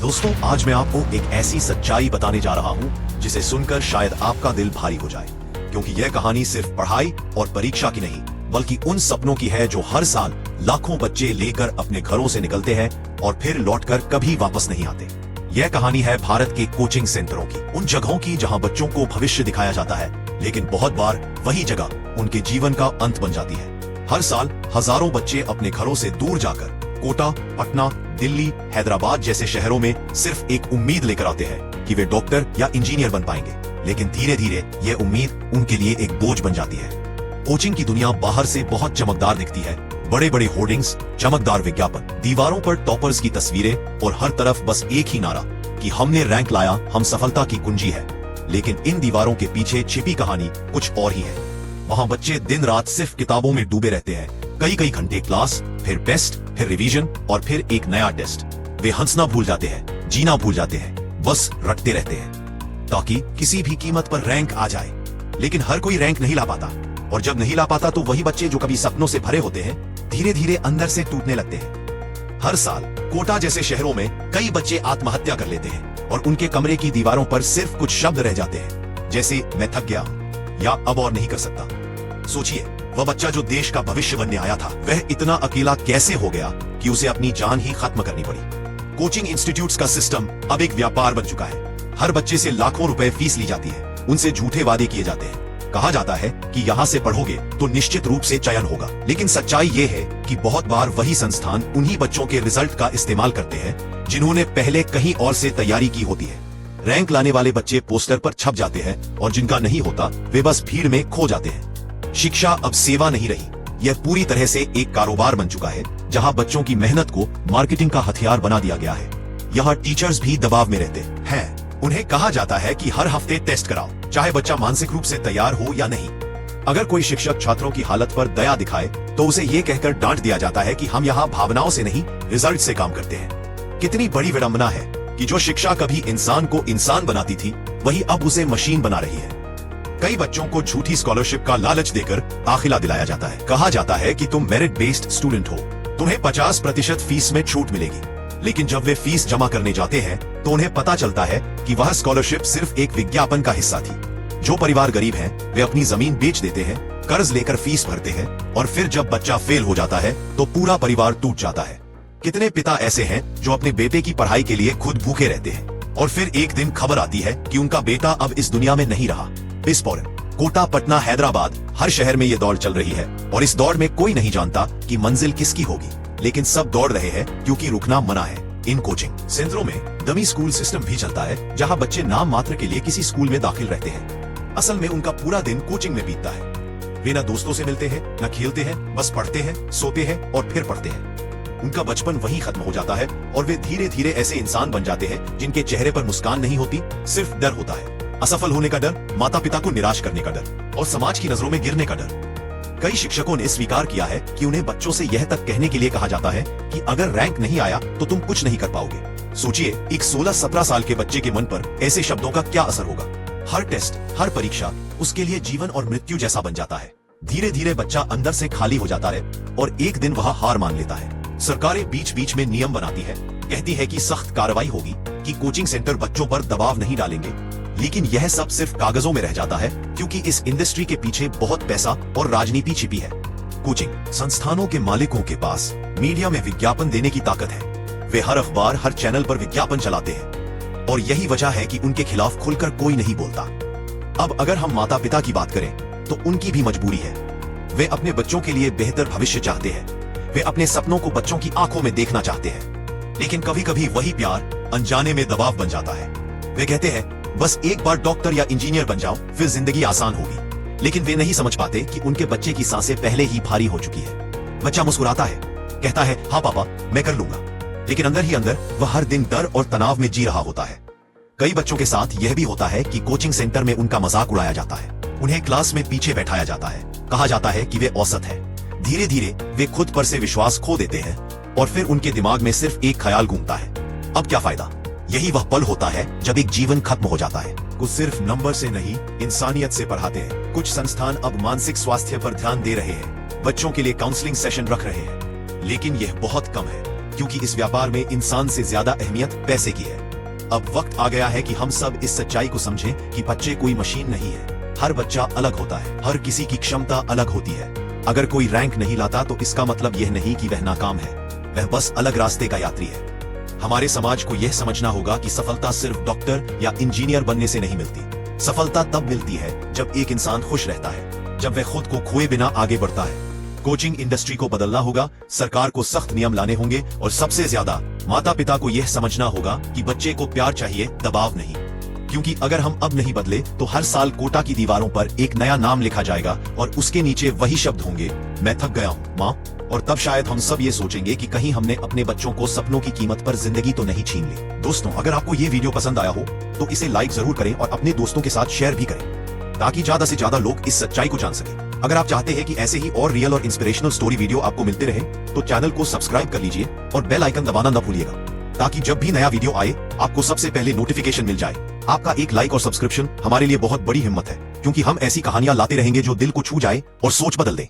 दोस्तों, आज मैं आपको एक ऐसी सच्चाई बताने जा रहा हूँ जिसे सुनकर शायद आपका दिल भारी हो जाए, क्योंकि यह कहानी सिर्फ पढ़ाई और परीक्षा की नहीं, बल्कि उन सपनों की है जो हर साल लाखों बच्चे लेकर अपने घरों से निकलते हैं और फिर लौटकर कभी वापस नहीं आते। यह कहानी है भारत के कोचिंग सेंटरों की, उन जगहों की जहां बच्चों को भविष्य दिखाया जाता है, लेकिन बहुत बार वही जगह उनके जीवन का अंत बन जाती है। हर साल हजारों बच्चे अपने घरों से दूर जाकर कोटा, पटना, दिल्ली, हैदराबाद जैसे शहरों में सिर्फ एक उम्मीद लेकर आते हैं कि वे डॉक्टर या इंजीनियर बन पाएंगे, लेकिन धीरे धीरे यह उम्मीद उनके लिए एक बोझ बन जाती है। कोचिंग की दुनिया बाहर से बहुत चमकदार दिखती है, बड़े बड़े होर्डिंग्स, चमकदार विज्ञापन, दीवारों पर टॉपर्स की तस्वीरें और हर तरफ बस एक ही नारा कि हमने रैंक लाया, हम सफलता की कुंजी है। लेकिन इन दीवारों के पीछे छिपी कहानी कुछ और ही है। वहाँ बच्चे दिन रात सिर्फ किताबों में डूबे रहते हैं, कई कई घंटे क्लास, फिर टेस्ट, फिर रिवीजन और फिर एक नया टेस्ट। वे हंसना भूल जाते हैं, जीना भूल जाते हैं, बस रटते रहते हैं ताकि किसी भी कीमत पर रैंक आ जाए। लेकिन हर कोई रैंक नहीं ला पाता, और जब नहीं ला पाता तो वही बच्चे जो कभी सपनों से भरे होते हैं धीरे धीरे अंदर से टूटने लगते हैं। हर साल कोटा जैसे शहरों में कई बच्चे आत्महत्या कर लेते हैं और उनके कमरे की दीवारों पर सिर्फ कुछ शब्द रह जाते हैं, जैसे मैं थक गया या अब और नहीं कर सकता। सोचिए, वह बच्चा जो देश का भविष्य बनने आया था, वह इतना अकेला कैसे हो गया कि उसे अपनी जान ही खत्म करनी पड़ी। कोचिंग इंस्टीट्यूट्स का सिस्टम अब एक व्यापार बन चुका है। हर बच्चे से लाखों रुपए फीस ली जाती है, उनसे झूठे वादे किए जाते हैं। कहा जाता है कि यहाँ से पढ़ोगे तो निश्चित रूप से चयन होगा, लेकिन सच्चाई ये है कि बहुत बार वही संस्थान उन्हीं बच्चों के रिजल्ट का इस्तेमाल करते हैं जिन्होंने पहले कहीं और से तैयारी की होती है। रैंक लाने वाले बच्चे पोस्टर पर छप जाते हैं और जिनका नहीं होता वे बस भीड़ में खो जाते हैं। शिक्षा अब सेवा नहीं रही, यह पूरी तरह से एक कारोबार बन चुका है, जहां बच्चों की मेहनत को मार्केटिंग का हथियार बना दिया गया है। यहाँ टीचर्स भी दबाव में रहते हैं। उन्हें कहा जाता है कि हर हफ्ते टेस्ट कराओ, चाहे बच्चा मानसिक रूप से तैयार हो या नहीं। अगर कोई शिक्षक छात्रों की हालत पर दया दिखाए तो उसे ये कहकर डांट दिया जाता है कि हम यहाँ भावनाओं से नहीं, रिजल्ट से काम करते हैं। कितनी बड़ी विडंबना है कि जो शिक्षा कभी इंसान को इंसान बनाती थी, वही अब उसे मशीन बना रही है। कई बच्चों को झूठी स्कॉलरशिप का लालच देकर दाखिला दिलाया जाता है। कहा जाता है कि तुम मेरिट बेस्ड स्टूडेंट हो, तुम्हें 50% फीस में छूट मिलेगी। लेकिन जब वे फीस जमा करने जाते हैं तो उन्हें पता चलता है कि वह स्कॉलरशिप सिर्फ एक विज्ञापन का हिस्सा थी। जो परिवार गरीब हैं, वे अपनी जमीन बेच देते हैं, कर्ज लेकर फीस भरते हैं, और फिर जब बच्चा फेल हो जाता है तो पूरा परिवार टूट जाता है। कितने पिता ऐसे हैं जो अपने बेटे की पढ़ाई के लिए खुद भूखे रहते हैं, और फिर एक दिन खबर आती है कि उनका बेटा अब इस दुनिया में नहीं रहा। कोटा, पटना, हैदराबाद, हर शहर में ये दौड़ चल रही है, और इस दौड़ में कोई नहीं जानता कि मंजिल किसकी होगी, लेकिन सब दौड़ रहे हैं क्योंकि रुकना मना है। इन कोचिंग सेंटरों में डमी स्कूल सिस्टम भी चलता है, जहां बच्चे नाम मात्र के लिए किसी स्कूल में दाखिल रहते हैं। असल में उनका पूरा दिन कोचिंग में बीतता है। वे न दोस्तों से मिलते हैं, न खेलते हैं, बस पढ़ते हैं, सोते हैं और फिर पढ़ते हैं। उनका बचपन वहीं खत्म हो जाता है और वे धीरे धीरे ऐसे इंसान बन जाते हैं जिनके चेहरे पर मुस्कान नहीं होती, सिर्फ डर होता है। असफल होने का डर, माता पिता को निराश करने का डर, और समाज की नजरों में गिरने का डर। कई शिक्षकों ने स्वीकार किया है कि उन्हें बच्चों से यह तक कहने के लिए कहा जाता है कि अगर रैंक नहीं आया तो तुम कुछ नहीं कर पाओगे। सोचिए, एक 16-17 साल के बच्चे के मन पर ऐसे शब्दों का क्या असर होगा। हर टेस्ट, हर परीक्षा उसके लिए जीवन और मृत्यु जैसा बन जाता है। धीरे धीरे बच्चा अंदर से खाली हो जाता है और एक दिन वह हार मान लेता है। सरकारें बीच बीच में नियम बनाती है, कहती है कि सख्त कार्रवाई होगी, कि कोचिंग सेंटर बच्चों पर दबाव नहीं डालेंगे, लेकिन यह सब सिर्फ कागजों में रह जाता है, क्योंकि इस इंडस्ट्री के पीछे बहुत पैसा और राजनीति छिपी है। कोचिंग संस्थानों के मालिकों के पास मीडिया में विज्ञापन देने की ताकत है। वे हर अखबार, हर चैनल पर विज्ञापन चलाते हैं, और यही वजह है कि उनके खिलाफ खुलकर कोई नहीं बोलता। अब अगर हम माता पिता की बात करें तो उनकी भी मजबूरी है। वे अपने बच्चों के लिए बेहतर भविष्य चाहते हैं, वे अपने सपनों को बच्चों की आंखों में देखना चाहते हैं, लेकिन कभी कभी वही प्यार अनजाने में दबाव बन जाता है। वे कहते हैं, बस एक बार डॉक्टर या इंजीनियर बन जाओ, फिर जिंदगी आसान होगी। लेकिन वे नहीं समझ पाते कि उनके बच्चे की सांसें पहले ही भारी हो चुकी है। बच्चा मुस्कुराता है, कहता है, हाँ पापा, मैं कर लूंगा, लेकिन अंदर ही अंदर वह हर दिन डर और तनाव में जी रहा होता है। कई बच्चों के साथ यह भी होता है कि कोचिंग सेंटर में उनका मजाक उड़ाया जाता है, उन्हें क्लास में पीछे बैठाया जाता है, कहा जाता है कि वे औसत है। धीरे धीरे वे खुद पर से विश्वास खो देते हैं और फिर उनके दिमाग में सिर्फ एक ख्याल घूमता है, अब क्या फायदा। यही वह पल होता है जब एक जीवन खत्म हो जाता है। कुछ सिर्फ नंबर से नहीं, इंसानियत से पढ़ाते हैं। कुछ संस्थान अब मानसिक स्वास्थ्य पर ध्यान दे रहे हैं, बच्चों के लिए काउंसलिंग सेशन रख रहे हैं, लेकिन यह बहुत कम है। क्योंकि इस व्यापार में इंसान से ज्यादा अहमियत पैसे की है। अब वक्त आ गया है कि हम सब इस सच्चाई को समझें कि बच्चे कोई मशीन नहीं है। हर बच्चा अलग होता है, हर किसी की क्षमता अलग होती है। अगर कोई रैंक नहीं लाता तो इसका मतलब यह नहीं कि वह नाकाम है, वह बस अलग रास्ते का यात्री है। हमारे समाज को यह समझना होगा कि सफलता सिर्फ डॉक्टर या इंजीनियर बनने से नहीं मिलती। सफलता तब मिलती है जब एक इंसान खुश रहता है, जब वह खुद को खोए बिना आगे बढ़ता है। कोचिंग इंडस्ट्री को बदलना होगा, सरकार को सख्त नियम लाने होंगे और सबसे ज्यादा माता पिता को यह समझना होगा कि बच्चे को प्यार चाहिए, दबाव नहीं। क्योंकि अगर हम अब नहीं बदले तो हर साल कोटा की दीवारों पर एक नया नाम लिखा जाएगा और उसके नीचे वही शब्द होंगे, मैं थक गया हूँ माँ। और तब शायद हम सब ये सोचेंगे कि कहीं हमने अपने बच्चों को सपनों की कीमत पर जिंदगी तो नहीं छीन ली। दोस्तों, अगर आपको ये वीडियो पसंद आया हो तो इसे लाइक जरूर करें और अपने दोस्तों के साथ शेयर भी करें, ताकि ज्यादा से ज्यादा लोग इस सच्चाई को जान सकें। अगर आप चाहते हैं कि ऐसे ही और रियल और इंस्पिरेशनल स्टोरी वीडियो आपको मिलते रहे तो चैनल को सब्सक्राइब कर लीजिए और बेल आइकन दबाना न भूलिएगा, ताकि जब भी नया वीडियो आए आपको सबसे पहले नोटिफिकेशन मिल जाए। आपका एक लाइक और सब्सक्रिप्शन हमारे लिए बहुत बड़ी हिम्मत है, क्योंकि हम ऐसी कहानियां लाते रहेंगे जो दिल को छू जाए और सोच बदल दे।